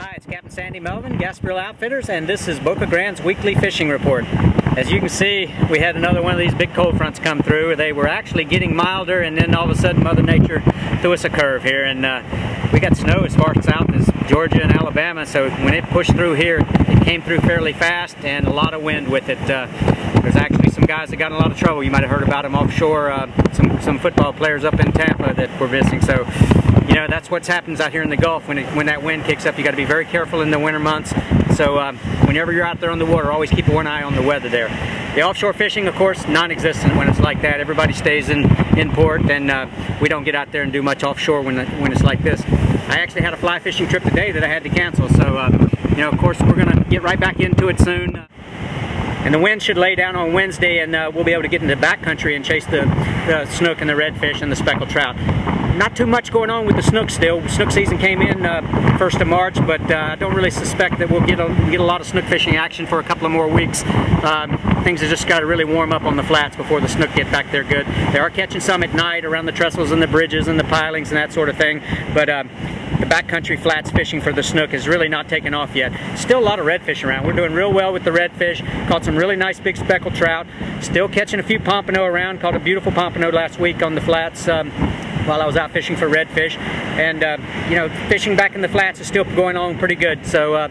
Hi, it's Captain Sandy Melvin, Gasparilla Outfitters, and this is Boca Grande's weekly fishing report. As you can see, we had another one of these big cold fronts come through. They were actually getting milder, and then all of a sudden Mother Nature threw us a curve here, and we got snow as far south as Georgia and Alabama, so when it pushed through here, it came through fairly fast and a lot of wind with it. There's actually some guys that got in a lot of trouble. You might have heard about them offshore, some football players up in Tampa that were visiting. So, you know, that's what happens out here in the Gulf when that wind kicks up. You got to be very careful in the winter months. So whenever you're out there on the water, always keep one eye on the weather there. The offshore fishing, of course, non-existent when it's like that. Everybody stays in port, and we don't get out there and do much offshore when it's like this. I actually had a fly fishing trip today that I had to cancel. So, you know, of course, we're going to get right back into it soon. And the wind should lay down on Wednesday, and we'll be able to get into the backcountry and chase the snook and the redfish and the speckled trout. Not too much going on with the snook still. Snook season came in 1st of March, but I don't really suspect that we'll get a lot of snook fishing action for a couple of more weeks. Things have just got to really warm up on the flats before the snook get back there good. They are catching some at night around the trestles and the bridges and the pilings and that sort of thing, but the backcountry flats fishing for the snook is really not taking off yet. Still a lot of redfish around. We're doing real well with the redfish. Caught some really nice big speckled trout. Still catching a few pompano around. Caught a beautiful pompano last week on the flats while I was out fishing for redfish. And you know, fishing back in the flats is still going on pretty good. So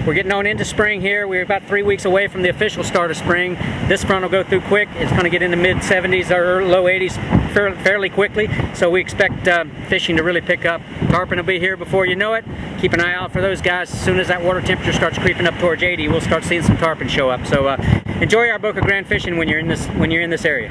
we're getting on into spring here. We're about 3 weeks away from the official start of spring. This front will go through quick. It's going to get into mid-70s or low 80s fairly quickly. So we expect fishing to really pick up. Tarpon will be here before you know it. Keep an eye out for those guys. As soon as that water temperature starts creeping up towards 80, we'll start seeing some tarpon show up. So enjoy our Boca Grande fishing when you're in this area.